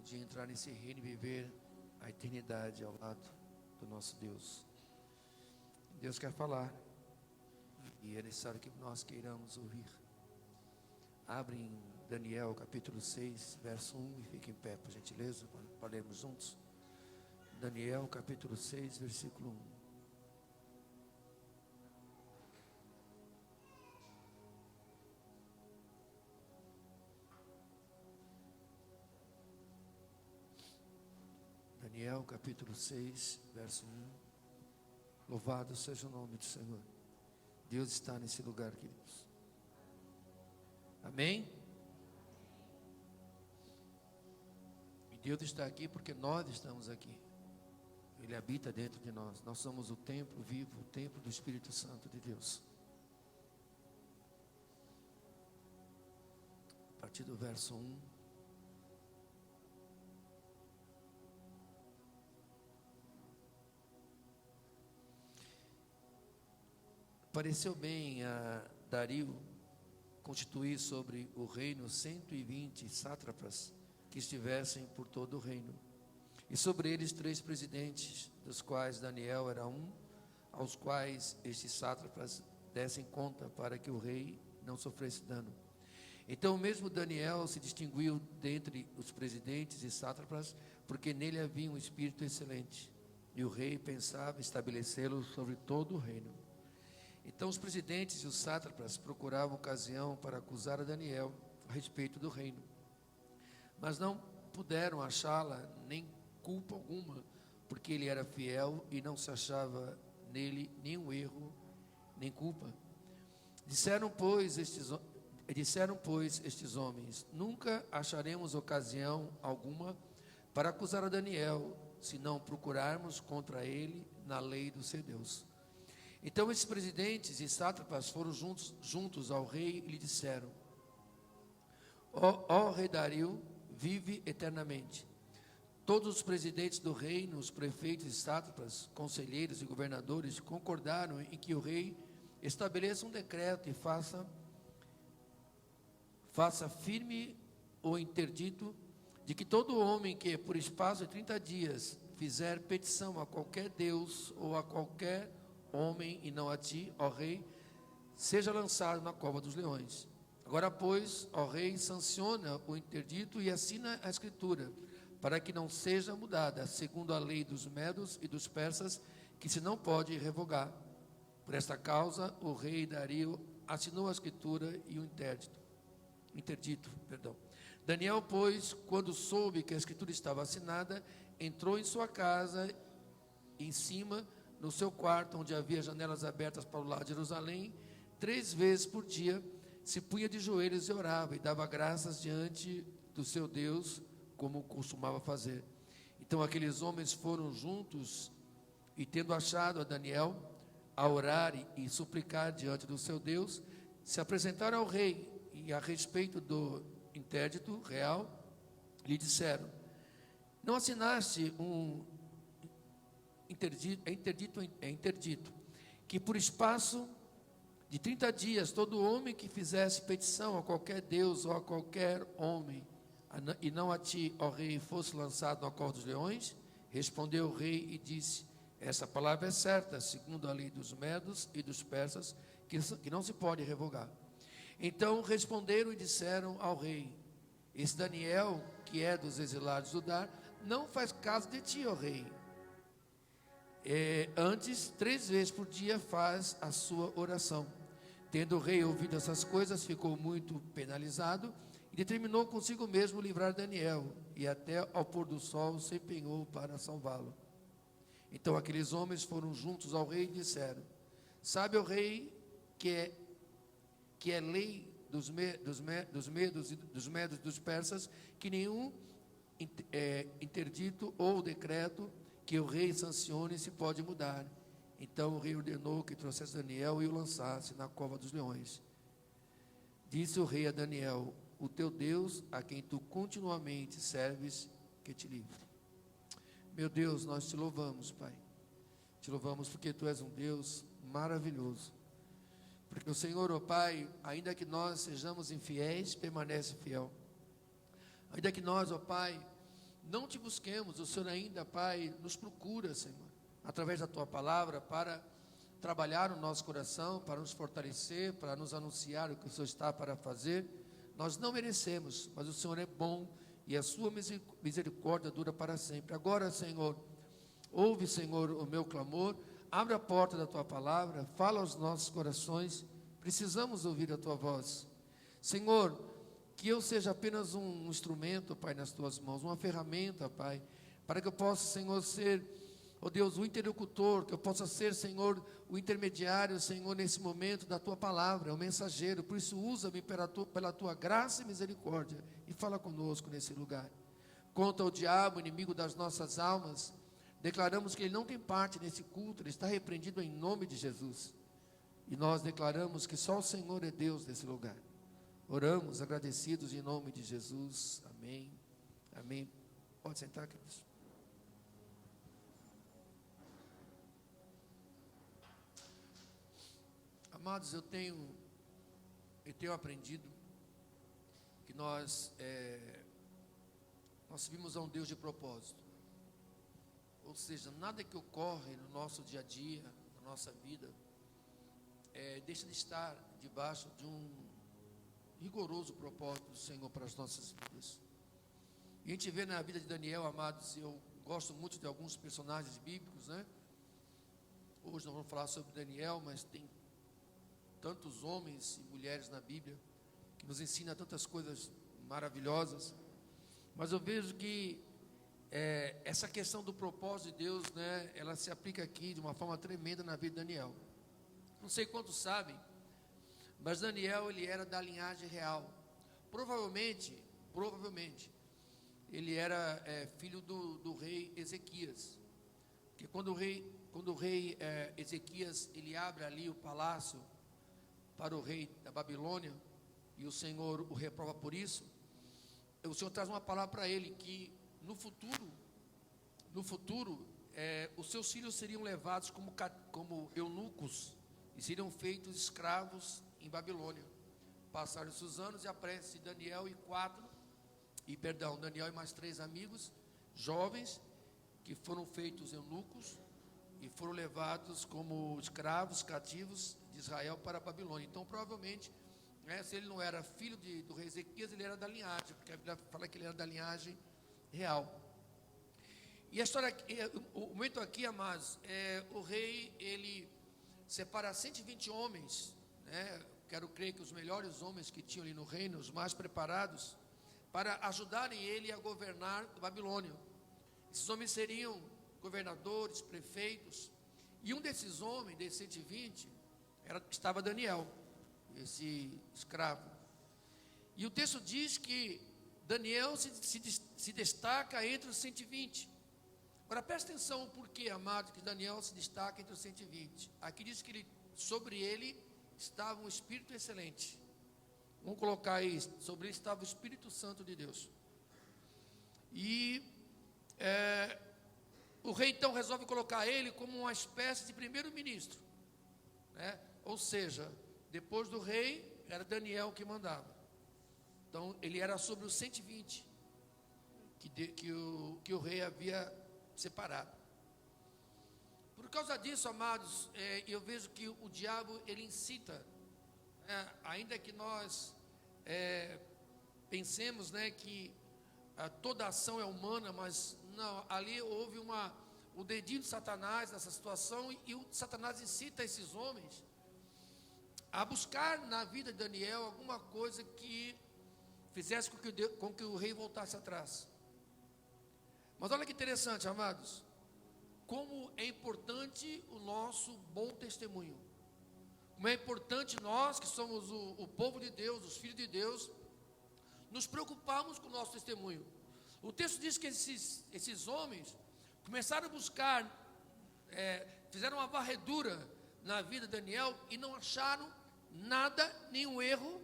de entrar nesse reino e viver a eternidade ao lado do nosso Deus. Deus quer falar e é necessário que nós queiramos ouvir. Abre em Daniel capítulo 6, verso 1 e fique em pé, por gentileza, para lermos juntos. Daniel capítulo 6, versículo 1. Daniel capítulo 6, verso 1. Louvado seja o nome do Senhor. Deus está nesse lugar, queridos. Amém? E Deus está aqui porque nós estamos aqui. Ele habita dentro de nós. Nós somos o templo vivo, o templo do Espírito Santo de Deus. A partir do verso 1. Pareceu bem a Dario constituir sobre o reino 120 sátrapas que estivessem por todo o reino, e sobre eles 3 presidentes, dos quais Daniel era um, aos quais estes sátrapas dessem conta para que o rei não sofresse dano. Então o mesmo Daniel se distinguiu dentre os presidentes e sátrapas, porque nele havia um espírito excelente, e o rei pensava estabelecê-lo sobre todo o reino. Então os presidentes e os sátrapas procuravam ocasião para acusar a Daniel a respeito do reino, mas não puderam achá-la nem culpa alguma, porque ele era fiel e não se achava nele nenhum erro nem culpa. Disseram, pois, estes homens: nunca acharemos ocasião alguma para acusar a Daniel, se não procurarmos contra ele na lei do seu Deus. Então esses presidentes e sátrapas foram juntos ao rei e lhe disseram: ó rei Dario, vive eternamente. Todos os presidentes do reino, os prefeitos e sátrapas, conselheiros e governadores concordaram em que o rei estabeleça um decreto e faça firme o interdito de que todo homem que por espaço de 30 dias fizer petição a qualquer Deus ou a qualquer homem, e não a ti, ó rei, seja lançado na cova dos leões. Agora, pois, ó rei, sanciona o interdito e assina a escritura, para que não seja mudada, segundo a lei dos medos e dos persas, que se não pode revogar. Por esta causa, o rei Dario assinou a escritura e o interdito. Daniel, pois, quando soube que a escritura estava assinada, entrou em sua casa, em cima, no seu quarto, onde havia janelas abertas para o lado de Jerusalém, 3 vezes por dia, se punha de joelhos e orava, e dava graças diante do seu Deus, como costumava fazer. Então aqueles homens foram juntos, e tendo achado a Daniel, a orar e suplicar diante do seu Deus, se apresentaram ao rei, e a respeito do interdito real, lhe disseram: não assinaste um interdito, que por espaço de 30 dias, todo homem que fizesse petição a qualquer Deus ou a qualquer homem, e não a ti, ó rei, fosse lançado na cova dos leões? Respondeu o rei e disse: essa palavra é certa, segundo a lei dos medos e dos persas, que não se pode revogar. Então responderam e disseram ao rei: esse Daniel, que é dos exilados do Judá, não faz caso de ti, ó rei. Antes, 3 vezes por dia faz a sua oração. Tendo o rei ouvido essas coisas, ficou muito penalizado e determinou consigo mesmo livrar Daniel, e até ao pôr do sol se empenhou para salvá-lo. Então aqueles homens foram juntos ao rei e disseram: sabe o rei que é lei dos medos e dos persas, que nenhum interdito ou decreto que o rei sancione se pode mudar. Então o rei ordenou que trouxesse Daniel e o lançasse na cova dos leões. Disse o rei a Daniel: o teu Deus, a quem tu continuamente serves, que te livre. Meu Deus, nós te louvamos, Pai. Te louvamos porque tu és um Deus maravilhoso. Porque o Senhor, ó Pai, ainda que nós sejamos infiéis, permanece fiel. Ainda que nós, ó Pai, não te busquemos, o Senhor ainda, Pai, nos procura, Senhor, através da Tua palavra, para trabalhar no nosso coração, para nos fortalecer, para nos anunciar o que o Senhor está para fazer. Nós não merecemos, mas o Senhor é bom e a sua misericórdia dura para sempre. Agora, Senhor, ouve, Senhor, o meu clamor, abre a porta da Tua palavra, fala aos nossos corações, precisamos ouvir a Tua voz. Senhor, que eu seja apenas um instrumento, Pai, nas Tuas mãos, uma ferramenta, Pai, para que eu possa, Senhor, ser, ó Deus, o interlocutor, que eu possa ser, Senhor, o intermediário, Senhor, nesse momento da Tua palavra, o mensageiro. Por isso, usa-me pela Tua graça e misericórdia e fala conosco nesse lugar. Contra o diabo, inimigo das nossas almas, declaramos que ele não tem parte nesse culto, ele está repreendido em nome de Jesus. E nós declaramos que só o Senhor é Deus nesse lugar. Oramos agradecidos em nome de Jesus. Amém. Amém. Pode sentar, queridos. Amados, eu tenho aprendido que nós servimos a um Deus de propósito. Ou seja, nada que ocorre no nosso dia a dia, na nossa vida, deixa de estar debaixo de um rigoroso propósito do Senhor para as nossas vidas. E a gente vê na vida de Daniel, amados, eu gosto muito de alguns personagens bíblicos, né? Hoje não vamos falar sobre Daniel, mas tem tantos homens e mulheres na Bíblia que nos ensina tantas coisas maravilhosas. Mas eu vejo que essa questão do propósito de Deus, né, ela se aplica aqui de uma forma tremenda na vida de Daniel. Não sei quantos sabem, mas Daniel, ele era da linhagem real. Provavelmente, ele era filho do rei Ezequias. Porque quando o rei Ezequias, ele abre ali o palácio para o rei da Babilônia, e o Senhor o reprova por isso, o Senhor traz uma palavra para ele, que no futuro, os seus filhos seriam levados como eunucos, e seriam feitos escravos em Babilônia. Passaram-se os anos e aparece Daniel e mais 3 amigos, jovens, que foram feitos eunucos, e foram levados como escravos, cativos de Israel para a Babilônia. Então, provavelmente, se ele não era filho do rei Ezequias, ele era da linhagem, porque a Bíblia fala que ele era da linhagem real. E a história, o momento aqui, amados, o rei, ele separa 120 homens, né? Quero crer que os melhores homens que tinham ali no reino, os mais preparados, para ajudarem ele a governar a Babilônia. Esses homens seriam governadores, prefeitos, e um desses homens, desses 120, estava Daniel, esse escravo. E o texto diz que Daniel se destaca entre os 120. Agora presta atenção por que, amado, que Daniel se destaca entre os 120. Aqui diz que sobre ele estava um Espírito excelente. Vamos colocar aí, sobre ele estava o Espírito Santo de Deus. E o rei então resolve colocar ele como uma espécie de primeiro-ministro, né? Ou seja, depois do rei, era Daniel que mandava. Então, ele era sobre os 120 que o rei havia separado. Por causa disso, amados, eu vejo que o diabo, ele incita, ainda que nós pensemos, né, que toda ação é humana, mas não, ali houve o dedinho de Satanás nessa situação, e o Satanás incita esses homens a buscar na vida de Daniel alguma coisa que fizesse com que o rei voltasse atrás. Mas olha que interessante, amados, como é importante o nosso bom testemunho, como é importante nós que somos o povo de Deus, os filhos de Deus, nos preocuparmos com o nosso testemunho. O texto diz que esses homens começaram a buscar, fizeram uma varredura na vida de Daniel e não acharam nada, nenhum erro.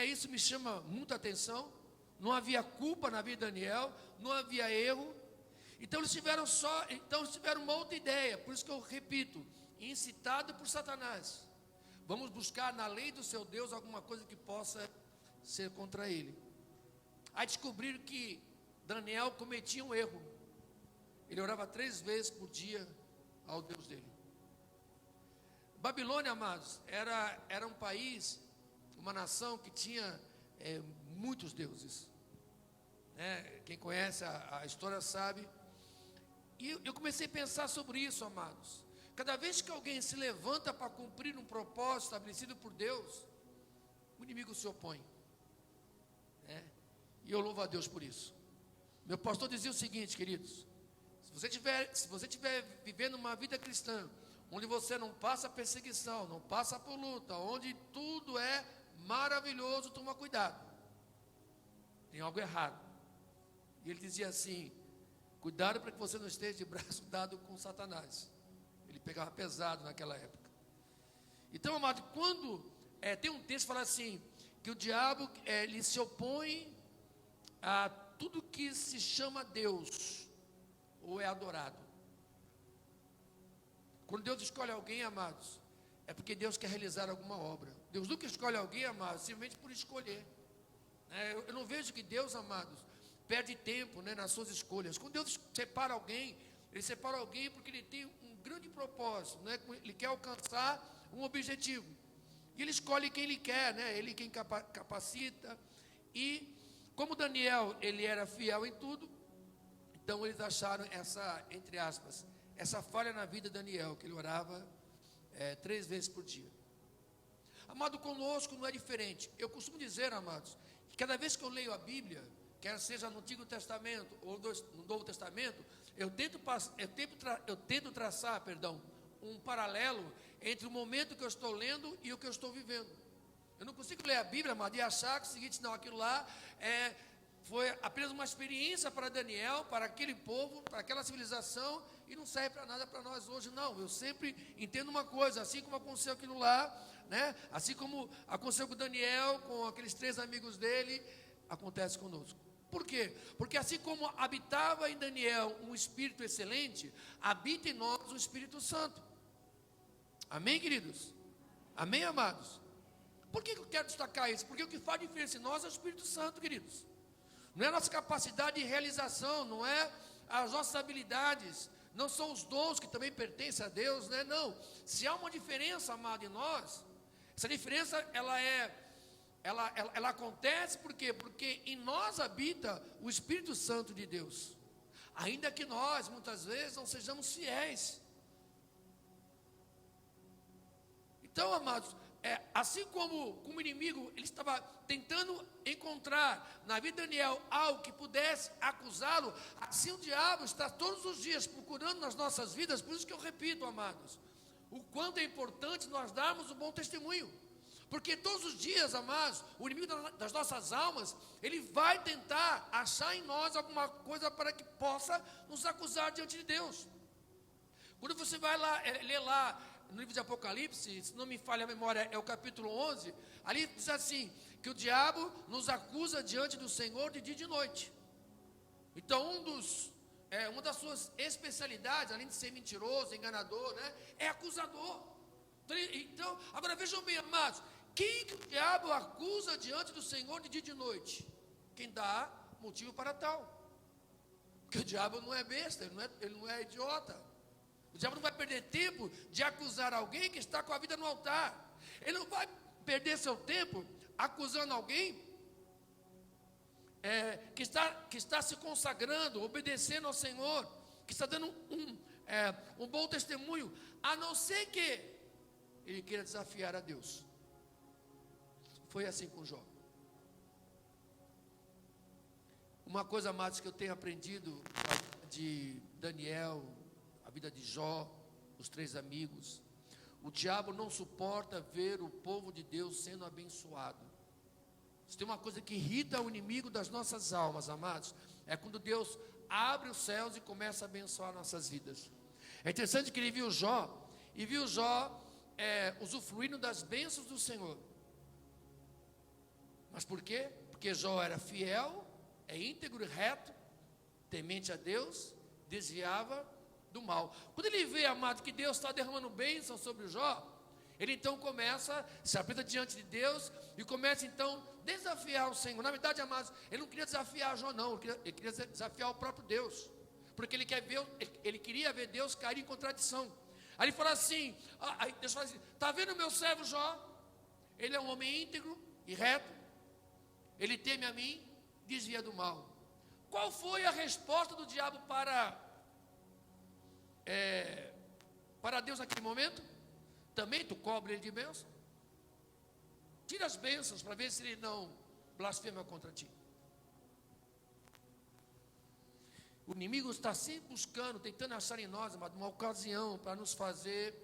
Isso me chama muita atenção. Não havia culpa na vida de Daniel, não havia erro. Então eles tiveram uma outra ideia. Por isso que eu repito, incitado por Satanás, vamos buscar na lei do seu Deus alguma coisa que possa ser contra ele. Aí descobriram que Daniel cometia um erro. Ele orava 3 vezes por dia ao Deus dele. Babilônia, amados, era um país, uma nação que tinha muitos deuses. Quem conhece a história sabe. E eu comecei a pensar sobre isso, amados. Cada vez que alguém se levanta para cumprir um propósito estabelecido por Deus, o inimigo se opõe. E eu louvo a Deus por isso. Meu pastor dizia o seguinte, queridos: se você estiver vivendo uma vida cristã, onde você não passa perseguição, não passa por luta, onde tudo é maravilhoso, toma cuidado. Tem algo errado. E ele dizia assim: cuidado para que você não esteja de braço dado com Satanás. Ele pegava pesado naquela época. Então, amado, quando tem um texto que fala assim, que o diabo ele se opõe a tudo que se chama Deus, ou é adorado. Quando Deus escolhe alguém, amados, é porque Deus quer realizar alguma obra. Deus nunca escolhe alguém, amados, simplesmente por escolher. Eu não vejo que Deus, amados, perde tempo nas suas escolhas. Quando Deus separa alguém, Ele separa alguém porque Ele tem um grande propósito, Ele quer alcançar um objetivo. E Ele escolhe quem Ele quer, Ele quem capacita. E como Daniel, ele era fiel em tudo, então eles acharam essa, entre aspas, essa falha na vida de Daniel, que ele orava 3 vezes por dia. Amado, conosco não é diferente. Eu costumo dizer, amados, que cada vez que eu leio a Bíblia, quer seja no Antigo Testamento ou no Novo Testamento, eu tento traçar, um paralelo entre o momento que eu estou lendo e o que eu estou vivendo. Eu não consigo ler a Bíblia, amado, e achar que o seguinte, não, aquilo lá foi apenas uma experiência para Daniel, para aquele povo, para aquela civilização, e não serve para nada para nós hoje. Não, eu sempre entendo uma coisa, assim como aconteceu aquilo lá, assim como aconteceu com Daniel, com aqueles 3 amigos dele, acontece conosco. Por quê? Porque assim como habitava em Daniel um espírito excelente, habita em nós o Espírito Santo. Amém, queridos? Amém, amados? Por que eu quero destacar isso? Porque o que faz diferença em nós é o Espírito Santo, queridos. Não é a nossa capacidade de realização, não é as nossas habilidades, não são os dons que também pertencem a Deus, Não. Se há uma diferença, amado, em nós, essa diferença, ela acontece por quê? Porque em nós habita o Espírito Santo de Deus. Ainda que nós, muitas vezes, não sejamos fiéis. Então, amados, assim como o inimigo, ele estava tentando encontrar na vida de Daniel algo que pudesse acusá-lo, assim o diabo está todos os dias procurando nas nossas vidas. Por isso que eu repito, amados, o quanto é importante nós darmos um bom testemunho, porque todos os dias, amados, o inimigo das nossas almas, ele vai tentar achar em nós alguma coisa para que possa nos acusar diante de Deus. Quando você vai lá, ler lá no livro de Apocalipse, se não me falha a memória, é o capítulo 11, ali diz assim, que o diabo nos acusa diante do Senhor de dia e de noite. Então uma das suas especialidades, além de ser mentiroso, enganador, é acusador. Então, agora vejam bem, amados, quem que o diabo acusa diante do Senhor de dia e de noite? Quem dá motivo para tal. Porque o diabo não é besta, ele não é idiota. O diabo não vai perder tempo de acusar alguém que está com a vida no altar. Ele não vai perder seu tempo acusando alguém que está se consagrando, obedecendo ao Senhor, que está dando um bom testemunho, a não ser que ele queira desafiar a Deus. Foi assim com Jó. Uma coisa, amados, que eu tenho aprendido de Daniel, a vida de Jó, os 3 amigos, o diabo não suporta ver o povo de Deus sendo abençoado. Se tem uma coisa que irrita o inimigo das nossas almas, amados, é quando Deus abre os céus e começa a abençoar nossas vidas. É interessante que ele viu Jó usufruindo das bênçãos do Senhor. Mas por quê? Porque Jó era fiel, íntegro e reto, temente a Deus, desviava do mal. Quando ele vê, amado, que Deus está derramando bênção sobre o Jó, Ele então começa, se apresenta diante de Deus e começa então a desafiar o Senhor. Na verdade, amados, ele não queria desafiar Jó, não, ele queria desafiar o próprio Deus, porque ele queria ver Deus cair em contradição. Aí ele fala assim, aí Deus fala assim, está vendo o meu servo Jó? Ele é um homem íntegro e reto, ele teme a mim, desvia do mal. Qual foi a resposta do diabo para Deus naquele momento? Também tu cobre ele de bênção? Tira as bênçãos para ver se ele não blasfema contra ti. O inimigo está sempre buscando, tentando achar em nós, amado, uma ocasião para nos fazer,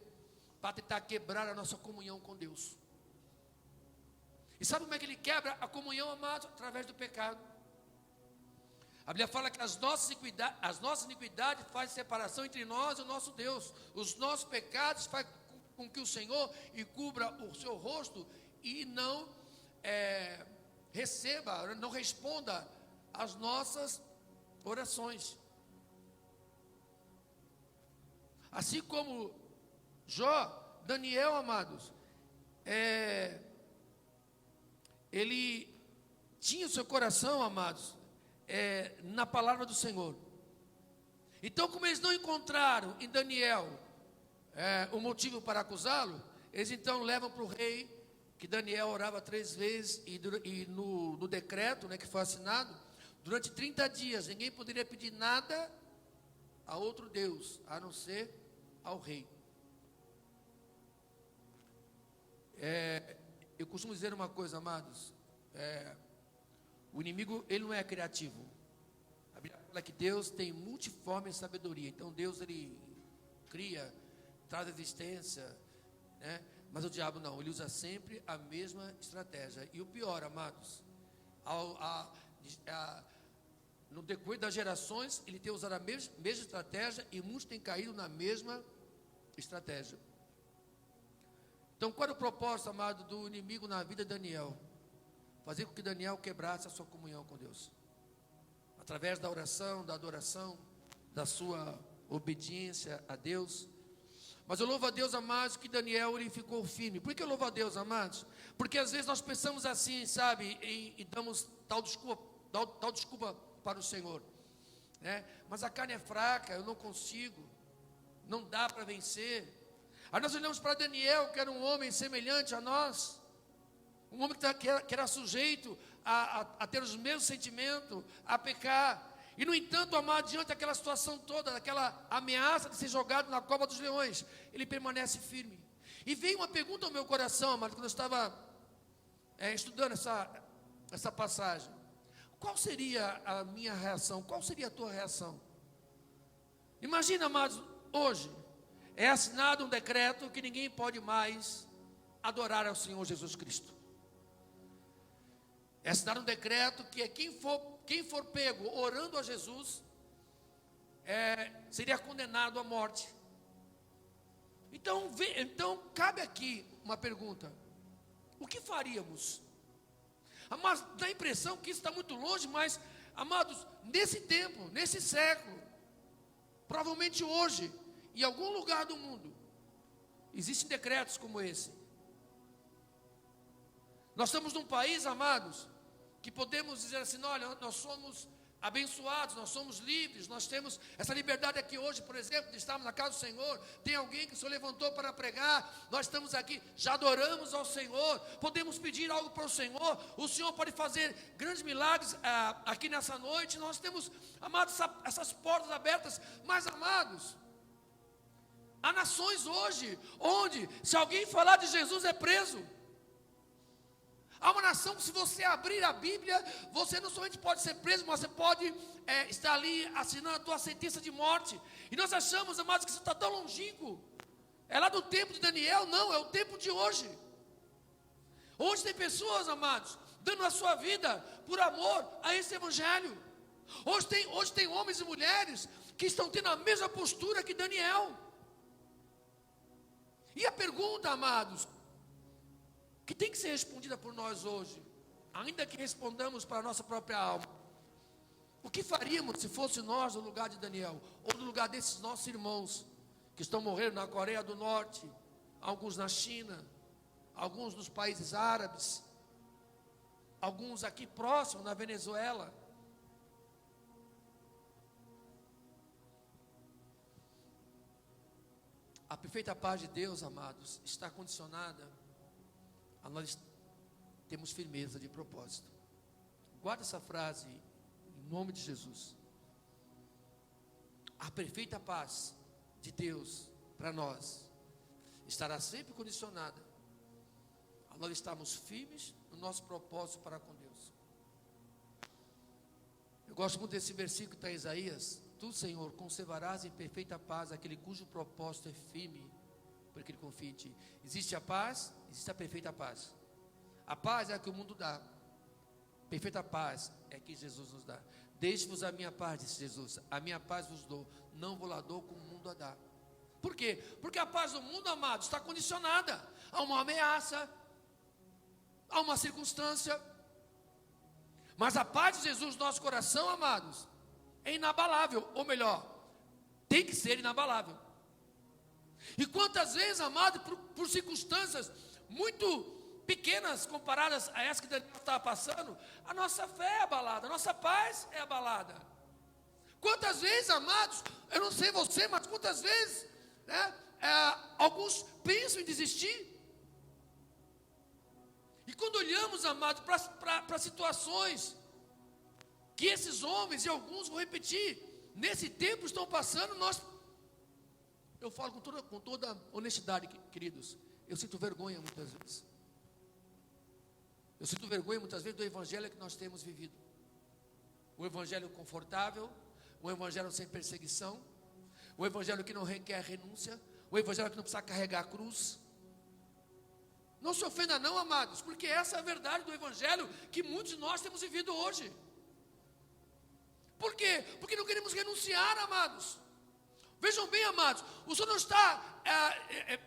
para tentar quebrar a nossa comunhão com Deus. E sabe como é que ele quebra a comunhão, amado? Através do pecado. A Bíblia fala que as nossas iniquidades fazem separação entre nós e o nosso Deus. Os nossos pecados fazem com que o Senhor encubra o seu rosto e não receba, não responda às nossas orações. Assim como Jó, Daniel, amados, ele tinha o seu coração, amados, na palavra do Senhor. Então, como eles não encontraram em Daniel o motivo para acusá-lo, eles então levam para o rei, que Daniel orava 3 vezes, e no decreto, que foi assinado, durante 30 dias, ninguém poderia pedir nada a outro Deus, a não ser ao rei. Eu costumo dizer uma coisa, amados, o inimigo, ele não é criativo. A Bíblia fala que Deus tem multiforme sabedoria. Então Deus, ele cria, traz existência, mas o diabo não, ele usa sempre a mesma estratégia. E o pior, amados, no decorrer das gerações, ele tem usado a mesma estratégia, e muitos têm caído na mesma estratégia. Então, qual era o propósito, amado, do inimigo na vida de Daniel? Fazer com que Daniel quebrasse a sua comunhão com Deus, através da oração, da adoração, da sua obediência a Deus. Mas eu louvo a Deus, amados, que Daniel, ele ficou firme. Por que eu louvo a Deus, amados? Porque às vezes nós pensamos assim, sabe, e damos tal desculpa para o Senhor, mas a carne é fraca, eu não consigo, não dá para vencer. Aí nós olhamos para Daniel, que era um homem semelhante a nós, um homem que era sujeito a ter os mesmos sentimentos, a pecar. E no entanto, amado, diante daquela situação toda, daquela ameaça de ser jogado na cova dos leões, ele permanece firme. E veio uma pergunta ao meu coração, amado, quando eu estava estudando essa passagem. Qual seria a minha reação? Qual seria a tua reação? Imagina, amados, hoje é assinado um decreto que ninguém pode mais adorar ao Senhor Jesus Cristo. É assinado um decreto que quem for pego orando a Jesus seria condenado à morte. Então cabe aqui uma pergunta: o que faríamos? Mas dá a impressão que isso está muito longe, mas, amados, nesse tempo, nesse século, provavelmente hoje, em algum lugar do mundo, existem decretos como esse. Nós estamos num país, amados, que podemos dizer assim, olha, nós somos abençoados, nós somos livres, nós temos essa liberdade aqui hoje, por exemplo, de estarmos na casa do Senhor. Tem alguém que o Senhor levantou para pregar, nós estamos aqui, já adoramos ao Senhor, podemos pedir algo para o Senhor pode fazer grandes milagres aqui nessa noite. Nós temos, amados, essas portas abertas. Mas, amados, há nações hoje, onde se alguém falar de Jesus é preso. Há uma nação que, se você abrir a Bíblia, você não somente pode ser preso, mas você pode estar ali assinando a tua sentença de morte. E nós achamos, amados, que isso está tão longínquo. É lá do tempo de Daniel? Não, é o tempo de hoje. Hoje tem pessoas, amados, dando a sua vida por amor a esse evangelho. Hoje tem homens e mulheres que estão tendo a mesma postura que Daniel. E a pergunta, amados, que tem que ser respondida por nós hoje, ainda que respondamos para a nossa própria alma: o que faríamos se fosse nós no lugar de Daniel, ou no lugar desses nossos irmãos que estão morrendo na Coreia do Norte, alguns na China, alguns nos países árabes, alguns aqui próximos, na Venezuela. A perfeita paz de Deus, amados, está condicionada a nós termos firmeza de propósito. Guarda essa frase em nome de Jesus. A perfeita paz de Deus para nós estará sempre condicionada a nós estarmos firmes no nosso propósito para com Deus. Eu gosto muito desse versículo que está em Isaías. Tu, Senhor, conservarás em perfeita paz aquele cujo propósito é firme, porque ele confia em ti. Existe a paz, existe a perfeita paz. A paz é a que o mundo dá. Perfeita paz é que Jesus nos dá. Deixe-vos a minha paz, disse Jesus. A minha paz vos dou, não vou lá dou como o mundo a dá. Por quê? Porque a paz do mundo, amados, está condicionada a uma ameaça, a uma circunstância. Mas a paz de Jesus no nosso coração, amados, é inabalável, ou melhor, tem que ser inabalável. E quantas vezes, amado, por circunstâncias muito pequenas comparadas a essa que Daniel estava passando, a nossa fé é abalada, a nossa paz é abalada. Quantas vezes, amados, eu não sei você, mas quantas vezes, né, alguns pensam em desistir. E quando olhamos, amados, para situações que esses homens, e alguns, vou repetir, nesse tempo estão passando, eu falo com toda honestidade, queridos, eu sinto vergonha muitas vezes. Eu sinto vergonha muitas vezes do evangelho que nós temos vivido. O evangelho confortável, o evangelho sem perseguição, o evangelho que não requer renúncia, o evangelho que não precisa carregar a cruz. Não se ofenda não, amados, porque essa é a verdade do evangelho que muitos de nós temos vivido hoje. Por quê? Porque não queremos renunciar, amados. Vejam bem, amados, o Senhor não está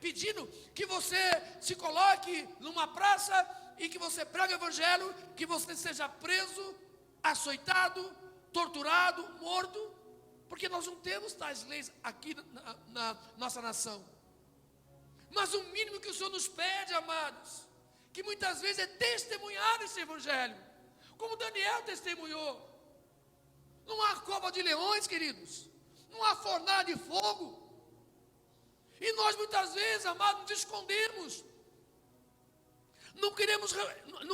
pedindo que você se coloque numa praça e que você pregue o evangelho, que você seja preso, açoitado, torturado, morto, porque nós não temos tais leis aqui na nossa nação. Mas o mínimo que o Senhor nos pede, amados, que muitas vezes é testemunhar esse evangelho, como Daniel testemunhou. Não há cova de leões, queridos, não há fornalha de fogo, e nós muitas vezes, amados, nos escondemos, não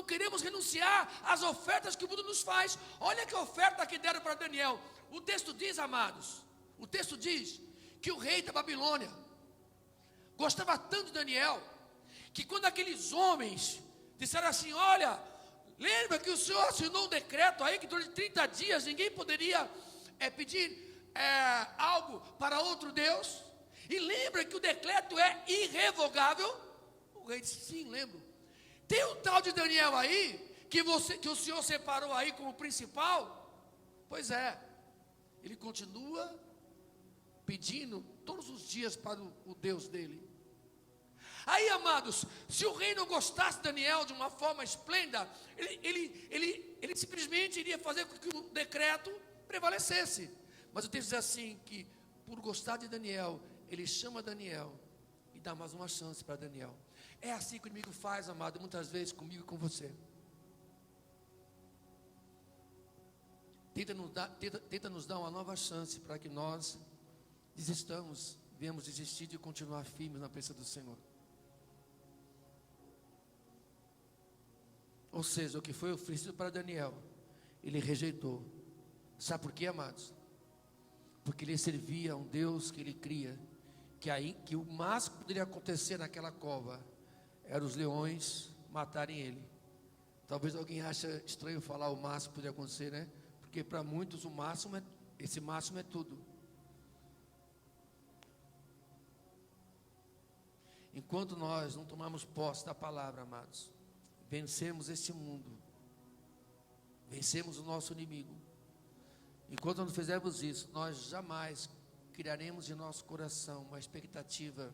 queremos renunciar às ofertas que o mundo nos faz. Olha que oferta que deram para Daniel. O texto diz, amados, o texto diz que o rei da Babilônia gostava tanto de Daniel, que quando aqueles homens disseram assim: olha, lembra que o Senhor assinou um decreto aí que durante 30 dias ninguém poderia pedir algo para outro Deus, e lembra que o decreto é irrevogável? O rei disse: sim, lembro. Tem um tal de Daniel aí, que o Senhor separou aí como principal? Pois é, ele continua pedindo todos os dias para o Deus dele. Aí, amados, se o rei não gostasse de Daniel de uma forma esplêndida, ele simplesmente iria fazer com que o decreto prevalecesse. Mas o texto diz assim, que por gostar de Daniel, ele chama Daniel e dá mais uma chance para Daniel. É assim que o inimigo faz, amado, muitas vezes comigo e com você. Tenta nos dar uma nova chance para que nós viemos desistir de continuar firmes na presença do Senhor. Ou seja, o que foi oferecido para Daniel, ele rejeitou. Sabe por quê, amados? Porque ele servia a um Deus que ele cria, que o máximo que poderia acontecer naquela cova era os leões matarem ele. Talvez alguém ache estranho falar o máximo que poderia acontecer, né? Porque para muitos esse máximo é tudo. Enquanto nós não tomarmos posse da palavra, amados, vencemos este mundo, vencemos o nosso inimigo. Enquanto não fizermos isso, nós jamais criaremos em nosso coração uma expectativa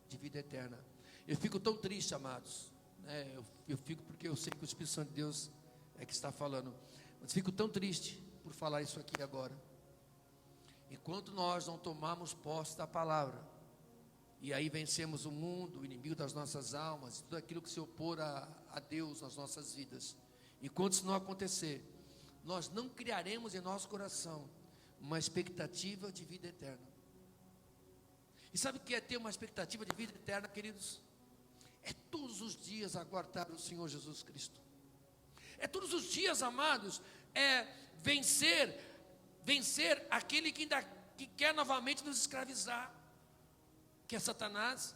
de vida eterna. Eu fico tão triste, amados, né? Eu fico porque eu sei que o Espírito Santo de Deus é que está falando, mas fico tão triste por falar isso aqui agora. Enquanto nós não tomarmos posse da palavra E aí vencemos o mundo, o inimigo das nossas almas, tudo aquilo que se opor a Deus nas nossas vidas. Enquanto isso não acontecer, nós não criaremos em nosso coração uma expectativa de vida eterna. E sabe o que é ter uma expectativa de vida eterna, queridos? É todos os dias aguardar o Senhor Jesus Cristo. É todos os dias, amados, vencer aquele que quer novamente nos escravizar, que é Satanás.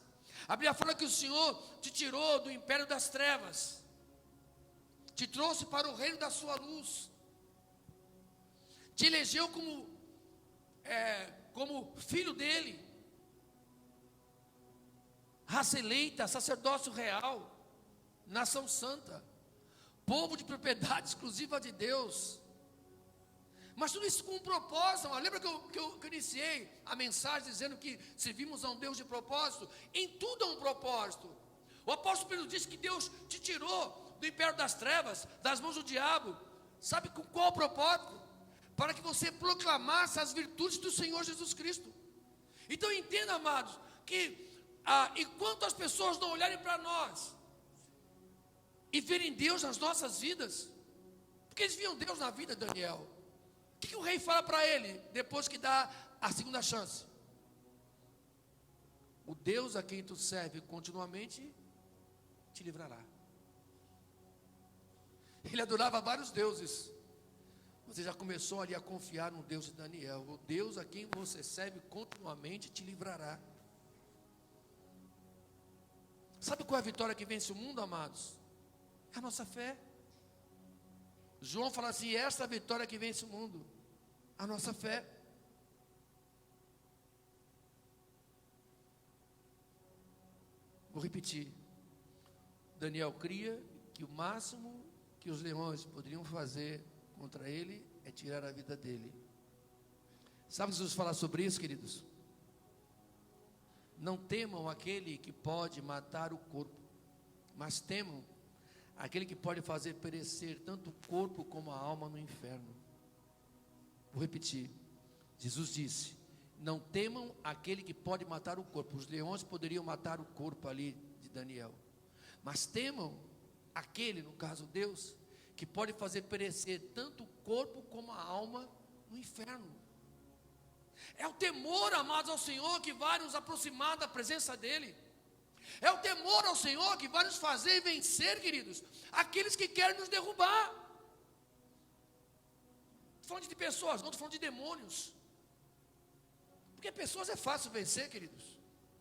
A Bíblia fala que o Senhor te tirou do império das trevas, te trouxe para o reino da sua luz, te elegeu como filho dele, raça eleita, sacerdócio real, nação santa, povo de propriedade exclusiva de Deus. Mas tudo isso com um propósito. Lembra que eu iniciei a mensagem dizendo que servimos a um Deus de propósito? Em tudo há um propósito. O apóstolo Pedro disse que Deus te tirou do império das trevas, das mãos do diabo. Sabe com qual propósito? Para que você proclamasse as virtudes do Senhor Jesus Cristo. Então entenda, amados, que enquanto as pessoas não olharem para nós e verem Deus nas nossas vidas, porque eles viam Deus na vida de Daniel. O que o rei fala para ele depois que dá a segunda chance? O Deus a quem tu serve continuamente te livrará. Ele adorava vários deuses. Você já começou ali a confiar no Deus de Daniel. O Deus a quem você serve continuamente te livrará. Sabe qual é a vitória que vence o mundo, amados? É a nossa fé. João fala assim: esta é a vitória que vence o mundo, a nossa fé. Vou repetir. Daniel cria que o máximo que os leões poderiam fazer contra ele é tirar a vida dele. Sabe o que Jesus fala sobre isso, queridos? Não temam aquele que pode matar o corpo, mas temam aquele que pode fazer perecer tanto o corpo como a alma no inferno. Vou repetir. Jesus disse: não temam aquele que pode matar o corpo. Os leões poderiam matar o corpo ali de Daniel, mas temam aquele, no caso Deus, que pode fazer perecer tanto o corpo como a alma no inferno. É o temor, amados, ao Senhor que vai nos aproximar da presença dEle. É o temor ao Senhor que vai nos fazer vencer, queridos, aqueles que querem nos derrubar. Estou falando de pessoas, não estou falando de demônios. Porque pessoas é fácil vencer, queridos.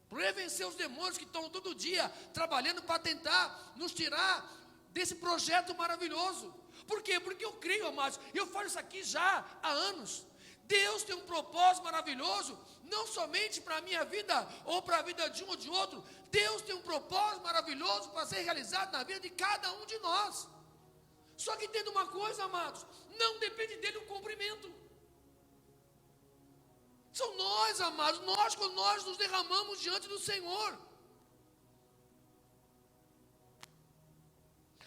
O problema é vencer os demônios que estão todo dia trabalhando para tentar nos tirar desse projeto maravilhoso. Por quê? Porque eu creio, amados, e eu falo isso aqui já há anos. Deus tem um propósito maravilhoso, não somente para a minha vida, ou para a vida de um ou de outro. Deus tem um propósito maravilhoso para ser realizado na vida de cada um de nós. Só que entenda uma coisa, amados, não depende dele o cumprimento. São nós, amados, quando nós nos derramamos diante do Senhor.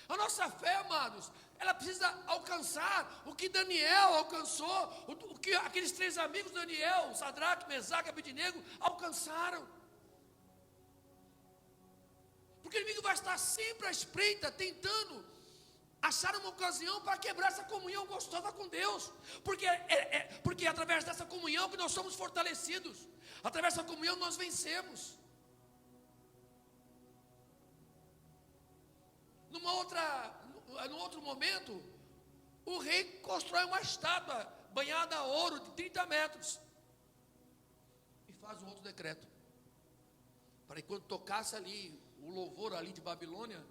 A nossa fé, amados, ela precisa alcançar o que Daniel alcançou, o que aqueles três amigos de Daniel, Sadraque, Mesaque e Abednego, alcançaram. Porque o inimigo vai estar sempre à espreita, tentando achar uma ocasião para quebrar essa comunhão gostosa com Deus. Porque é através dessa comunhão que nós somos fortalecidos. Através dessa comunhão nós vencemos. Num outro momento, o rei constrói uma estátua banhada a ouro de 30 metros e faz um outro decreto para que quando tocasse ali o louvor ali de Babilônia,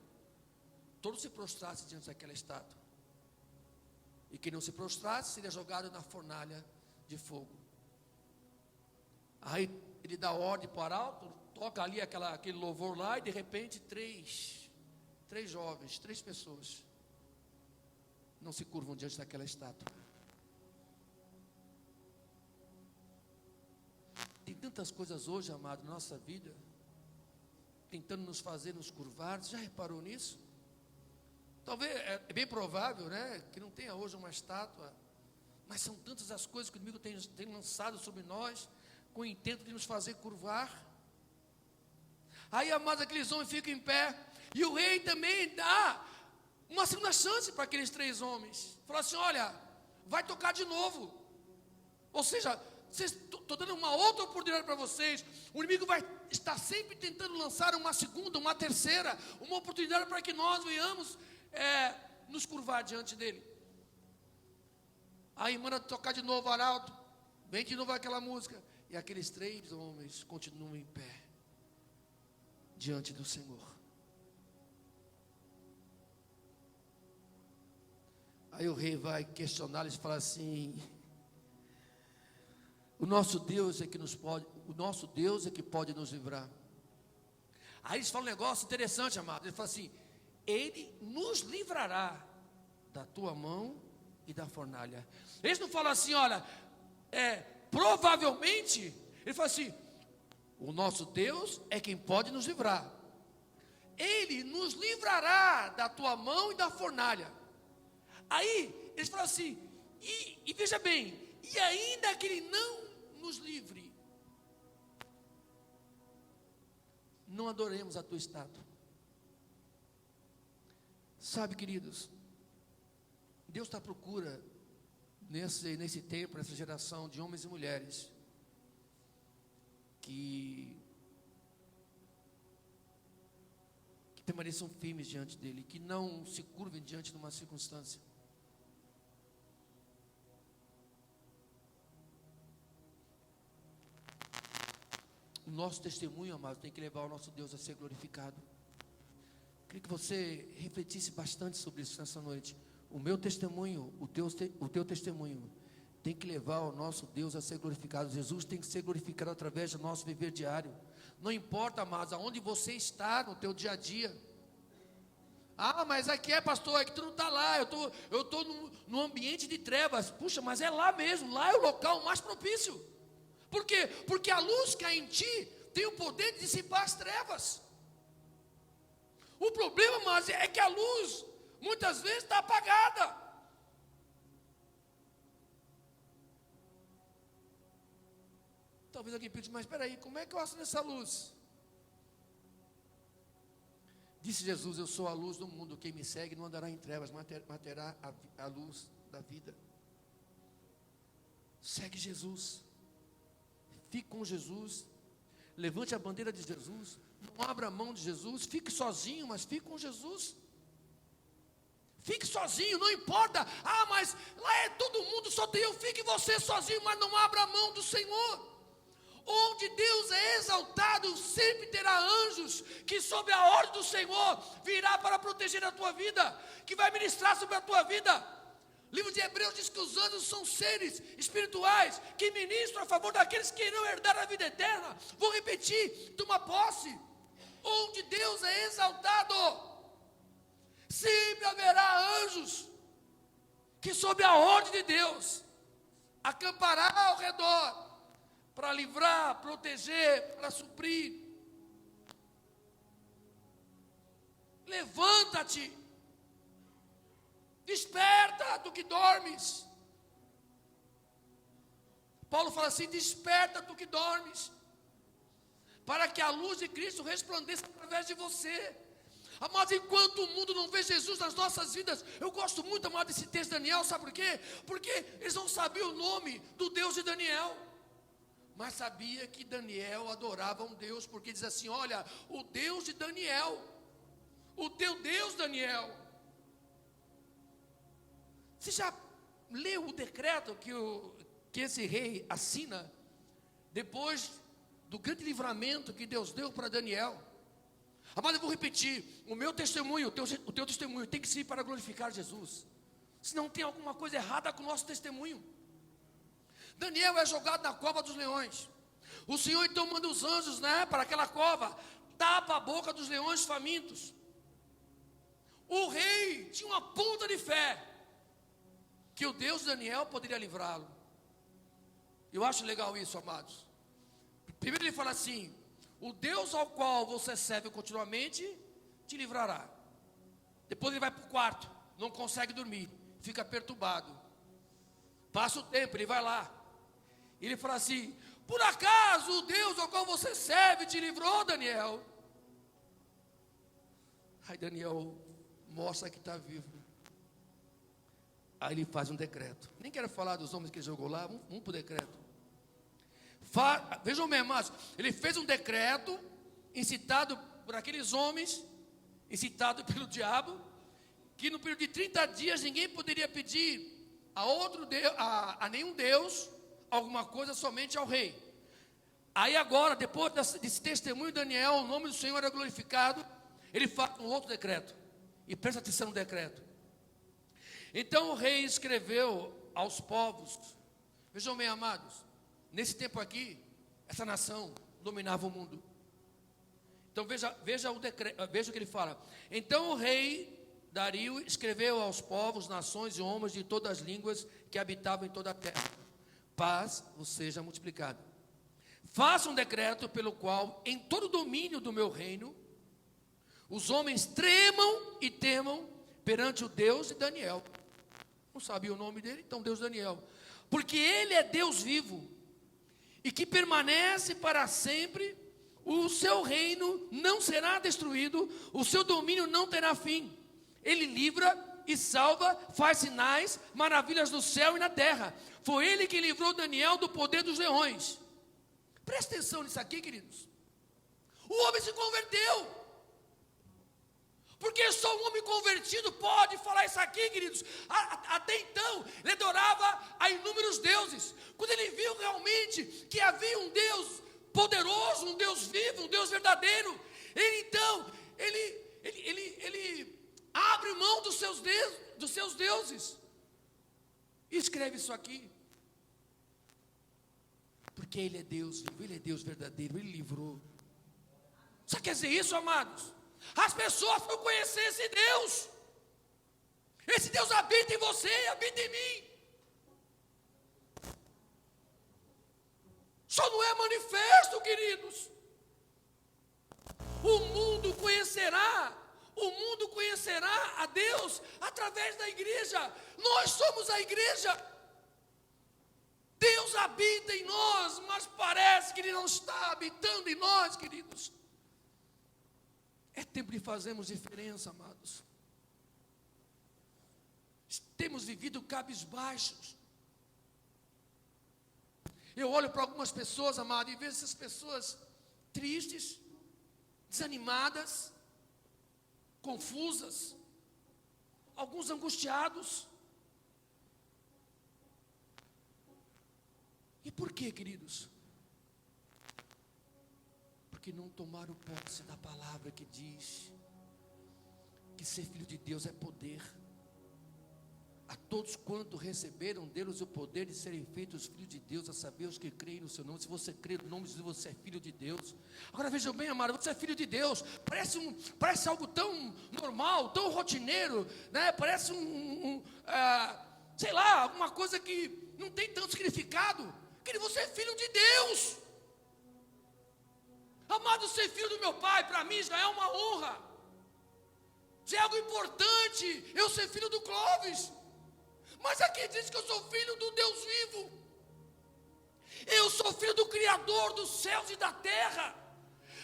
todos se prostrassem diante daquela estátua, e quem não se prostrasse seria jogado na fornalha de fogo. Aí ele dá ordem para o arauto, toca ali aquele louvor lá, e de repente três jovens, 3 pessoas não se curvam diante daquela estátua. Tem tantas coisas hoje, amado, na nossa vida, tentando nos fazer nos curvar. Você já reparou nisso? Talvez, é bem provável, né, que não tenha hoje uma estátua, mas são tantas as coisas que o inimigo tem lançado sobre nós, com o intento de nos fazer curvar. Aí, amados, aqueles homens ficam em pé. E o rei também dá uma segunda chance para aqueles 3 homens. Fala assim: olha, vai tocar de novo. Ou seja, estou dando uma outra oportunidade para vocês. O inimigo vai estar sempre tentando lançar uma segunda, uma terceira, uma oportunidade para que nós venhamos nos curvar diante dele. Aí manda tocar de novo o arauto, vem de novo aquela música, e aqueles 3 homens continuam em pé diante do Senhor. Aí o rei vai questioná-los e fala assim: o nosso Deus é que pode nos livrar. Aí eles falam um negócio interessante, amado. Ele fala assim: Ele nos livrará da tua mão e da fornalha. Eles não falam assim: olha, provavelmente. Ele fala assim: o nosso Deus é quem pode nos livrar. Ele nos livrará da tua mão e da fornalha. Aí eles falam assim, e veja bem, e ainda que Ele não nos livre, não adoremos a tua estátua. Sabe, queridos, Deus está à procura nesse tempo, nessa geração de homens e mulheres que permaneçam firmes diante dele, que não se curvem diante de uma circunstância. O nosso testemunho, amado, tem que levar o nosso Deus a ser glorificado. Queria que você refletisse bastante sobre isso nessa noite. O meu testemunho, o teu testemunho, tem que levar o nosso Deus a ser glorificado. Jesus tem que ser glorificado através do nosso viver diário. Não importa, amados, aonde você está no teu dia a dia. Ah, mas aqui pastor, é que tu não está lá, eu estou no ambiente de trevas. Puxa, mas é lá mesmo, lá é o local mais propício. Por quê? Porque a luz que há em ti tem o poder de dissipar as trevas. O problema, mas é que a luz muitas vezes está apagada. Talvez alguém pense, mas espera aí, como é que eu acendo essa luz? Disse Jesus: eu sou a luz do mundo, quem me segue não andará em trevas, mas terá a luz da vida. Segue Jesus, fique com Jesus, levante a bandeira de Jesus, não abra mão de Jesus, fique sozinho, mas fique com Jesus. Fique sozinho, não importa. Ah, mas lá é todo mundo, só tem eu. Fique você sozinho, mas não abra mão do Senhor. Onde Deus é exaltado, sempre terá anjos que sob a ordem do Senhor virá para proteger a tua vida, que vai ministrar sobre a tua vida. O livro de Hebreus diz que os anjos são seres espirituais que ministram a favor daqueles que irão herdar a vida eterna. Vou repetir, toma posse. Onde Deus é exaltado, sempre haverá anjos que sob a ordem de Deus acampará ao redor para livrar, proteger, para suprir. Levanta-te, desperta tu que dormes. Paulo fala assim: desperta tu que dormes, para que a luz de Cristo resplandeça através de você. Amados, enquanto o mundo não vê Jesus nas nossas vidas, eu gosto muito, amado, desse texto de Daniel, sabe por quê? Porque eles não sabiam o nome do Deus de Daniel, mas sabia que Daniel adorava um Deus, porque diz assim: olha, o Deus de Daniel, o teu Deus, Daniel. Você já leu o decreto que esse rei assina, depois do grande livramento que Deus deu para Daniel? Amado, eu vou repetir, o meu testemunho, o teu testemunho tem que ser para glorificar Jesus, senão tem alguma coisa errada com o nosso testemunho. Daniel é jogado na cova dos leões. O Senhor então manda os anjos, para aquela cova, tapa a boca dos leões famintos. O rei tinha uma ponta de fé que o Deus de Daniel poderia livrá-lo. Eu acho legal isso, amados. Primeiro ele fala assim: o Deus ao qual você serve continuamente te livrará. Depois ele vai para o quarto, não consegue dormir, fica perturbado. Passa o tempo, ele vai lá. Ele fala assim: por acaso o Deus ao qual você serve te livrou, Daniel? Aí Daniel mostra que está vivo. Aí ele faz um decreto. Nem quero falar dos homens que ele jogou lá, vamos para o decreto. Vejam bem, amados, ele fez um decreto, incitado por aqueles homens, incitado pelo diabo, que no período de 30 dias ninguém poderia pedir a outro Deus, a nenhum Deus, alguma coisa, somente ao rei. Aí agora, depois desse testemunho de Daniel, o nome do Senhor é glorificado, ele faz um outro decreto, e presta atenção no decreto. Então o rei escreveu aos povos, vejam bem, amados, nesse tempo aqui, essa nação dominava o mundo. Então veja o decreto, veja o que ele fala. Então o rei Dario escreveu aos povos, nações e homens de todas as línguas que habitavam em toda a terra: paz vos seja multiplicada. Faça um decreto pelo qual, em todo o domínio do meu reino, os homens tremam e temam perante o Deus de Daniel. Não sabia o nome dele, então Deus Daniel. Porque ele é Deus vivo, e que permanece para sempre. O seu reino não será destruído, o seu domínio não terá fim. Ele livra e salva, faz sinais, maravilhas no céu e na terra. Foi ele que livrou Daniel do poder dos leões. Presta atenção nisso aqui, queridos. O homem se converteu. Porque só um homem convertido pode falar isso aqui, queridos. Até então, ele adorava a inúmeros deuses. Quando ele viu realmente que havia um Deus poderoso, um Deus vivo, um Deus verdadeiro, ele abre mão dos seus deuses. E escreve isso aqui. Porque ele é Deus vivo, ele é Deus verdadeiro, ele livrou. Só quer dizer isso, amados? As pessoas vão conhecer esse Deus. Esse Deus habita em você, habita em mim. Só não é manifesto, queridos. O mundo conhecerá a Deus através da igreja. Nós somos a igreja. Deus habita em nós, mas parece que Ele não está habitando em nós, queridos. É tempo de fazermos diferença, amados. Temos vivido cabisbaixos. Eu olho para algumas pessoas, amado, e vejo essas pessoas tristes, desanimadas, confusas, alguns angustiados. E por quê, queridos? Porque não tomaram posse da palavra que diz que ser filho de Deus é poder. A todos quanto receberam deles o poder de serem feitos filhos de Deus, a saber os que creem no seu nome. Se você crê no nome de Jesus, você é filho de Deus. Agora vejam bem, amado, você é filho de Deus. Parece algo tão normal, tão rotineiro, né? Parece sei lá, alguma coisa que não tem tanto significado. Que você é filho de Deus. Amado, ser filho do meu pai, para mim já é uma honra. Já é algo importante, eu ser filho do Clóvis. Mas aqui diz que eu sou filho do Deus vivo. Eu sou filho do Criador dos céus e da terra.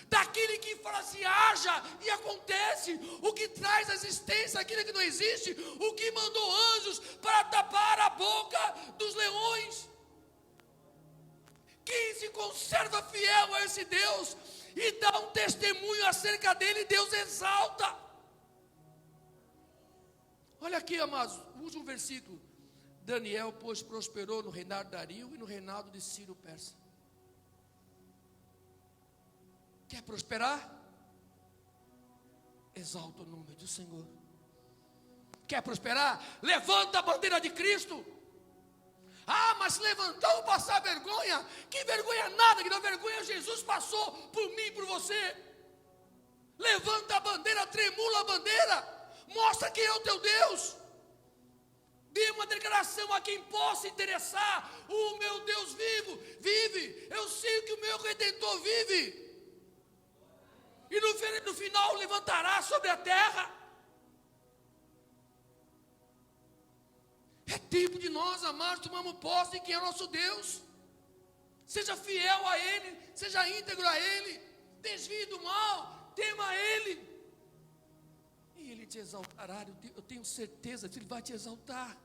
Daquele que fala assim, haja e acontece. O que traz a existência aquilo que não existe. O que mandou anjos para tapar a boca dos leões. Quem se conserva fiel a esse Deus e dá um testemunho acerca dele, Deus exalta. Olha aqui, amados, o último versículo. Daniel, pois, prosperou no reinado de Dario e no reinado de Ciro Persa. Quer prosperar? Exalta o nome do Senhor. Quer prosperar? Levanta a bandeira de Cristo. Ah, mas levantou passar vergonha? Que vergonha nada, que não vergonha Jesus passou por mim e por você. Levanta a bandeira, tremula a bandeira. Mostra quem é o teu Deus. Dê uma declaração a quem possa interessar. O meu Deus vive. Eu sei que o meu Redentor vive. E no final levantará sobre a terra. É tempo de nós, amados, tomarmos posse de quem é o nosso Deus. Seja fiel a Ele, seja íntegro a Ele. Desvie do mal, tema a Ele. te exaltará, eu tenho certeza que Ele vai te exaltar.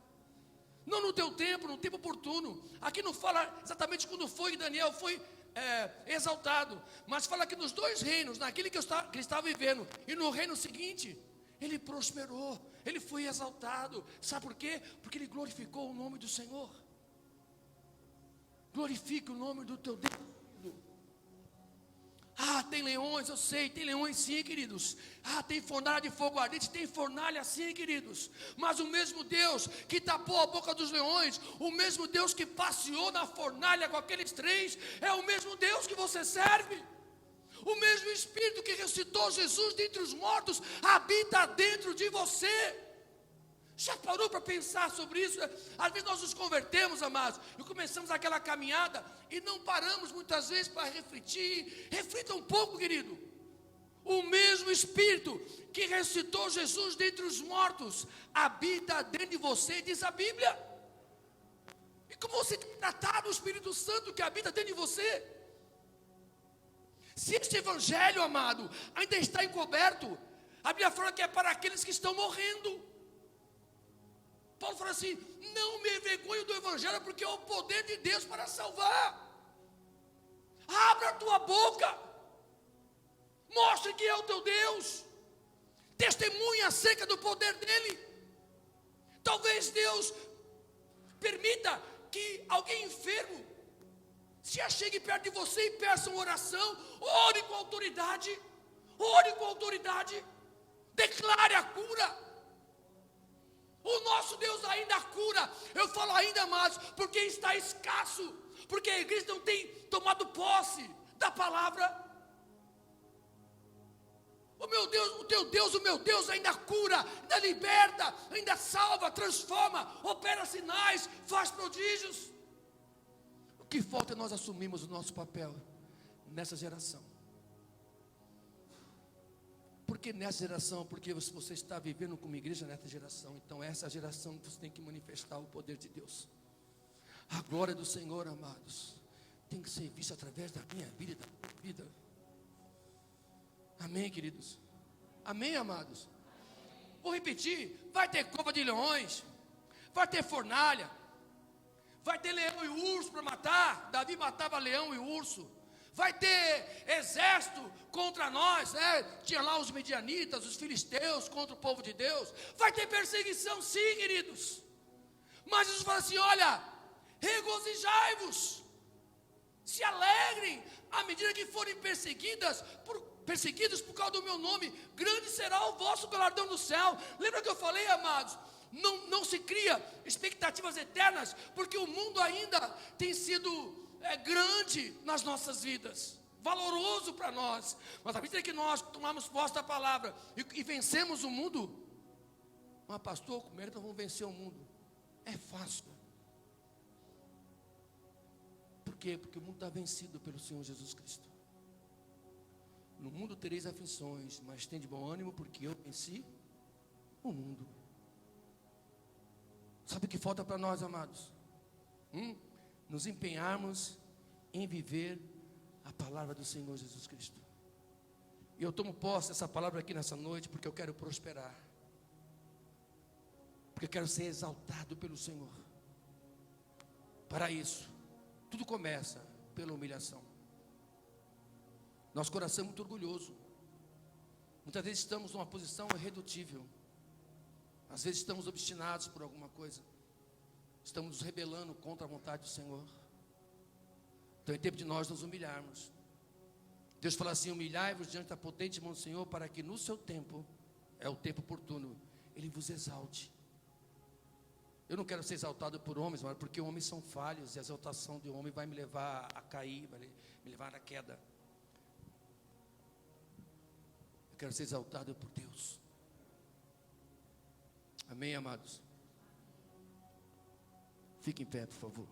Não no teu tempo, no tempo oportuno. Aqui não fala exatamente quando foi que Daniel foi exaltado, mas fala que nos dois reinos, naquele que ele estava vivendo e no reino seguinte, ele prosperou, ele foi exaltado. Sabe por quê? Porque ele glorificou o nome do Senhor. Glorifique o nome do teu Deus. Tem leões, eu sei, tem leões sim, queridos. Tem fornalha de fogo ardente, tem fornalha sim, queridos. Mas o mesmo Deus que tapou a boca dos leões, o mesmo Deus que passeou na fornalha com aqueles três, é o mesmo Deus que você serve. O mesmo Espírito que ressuscitou Jesus dentre os mortos, habita dentro de você. Já parou para pensar sobre isso? Às vezes nós nos convertemos, amados, e começamos aquela caminhada e não paramos muitas vezes para refletir. Reflita um pouco, querido. O mesmo Espírito que ressuscitou Jesus dentre os mortos habita dentro de você, diz a Bíblia. E como você tem tratado o Espírito Santo que habita dentro de você? Se este evangelho, amado, ainda está encoberto, a Bíblia fala que é para aqueles que estão morrendo. Paulo fala assim: não me envergonho do evangelho, porque é o poder de Deus para salvar. Abra a tua boca, mostre que é o teu Deus, testemunha acerca do poder dele. Talvez Deus permita que alguém enfermo se achegue perto de você e peça uma oração. Ore com autoridade, declare a cura. O nosso Deus ainda cura. Eu falo ainda mais, porque está escasso, porque a igreja não tem tomado posse da palavra. O meu Deus, o teu Deus, o meu Deus ainda cura, ainda liberta, ainda salva, transforma, opera sinais, faz prodígios. O que falta é nós assumirmos o nosso papel nessa geração. Por que nessa geração? Porque você está vivendo como igreja nessa geração. Então essa geração você tem que manifestar o poder de Deus. A glória do Senhor, amados, tem que ser vista através da minha vida e da minha vida. Amém, queridos? Amém, amados? Vou repetir: vai ter cova de leões, vai ter fornalha, vai ter leão e urso para matar. Davi matava leão e urso. Vai ter exército contra nós, né? Tinha lá os medianitas, os filisteus contra o povo de Deus. Vai ter perseguição sim, queridos. Mas Jesus fala assim: olha, regozijai-vos, se alegrem, à medida que forem perseguidos por causa do meu nome, grande será o vosso galardão no céu. Lembra que eu falei, amados? Não se cria expectativas eternas, porque o mundo ainda tem sido grande nas nossas vidas, valoroso para nós. Mas à medida que nós tomamos posse da palavra e vencemos o mundo, mas pastor, como é que nós vamos vencer o mundo? É fácil. Por quê? Porque o mundo está vencido pelo Senhor Jesus Cristo. No mundo tereis aflições, mas tende bom ânimo, porque eu venci o mundo. Sabe o que falta para nós, amados? Nos empenharmos em viver a palavra do Senhor Jesus Cristo. E eu tomo posse dessa palavra aqui nessa noite, porque eu quero prosperar, porque eu quero ser exaltado pelo Senhor. Para isso, tudo começa pela humilhação. Nosso coração é muito orgulhoso. Muitas vezes estamos numa posição irredutível. Às vezes estamos obstinados por alguma coisa. Estamos nos rebelando contra a vontade do Senhor. Então é tempo de nós nos humilharmos. Deus fala assim: humilhai-vos diante da potente mão do Senhor, para que no seu tempo, é o tempo oportuno, Ele vos exalte. Eu não quero ser exaltado por homens, mas porque homens são falhos, e a exaltação de homem vai me levar a cair, vai me levar à queda. Eu quero ser exaltado por Deus. Amém, amados? Fique em pé, por favor.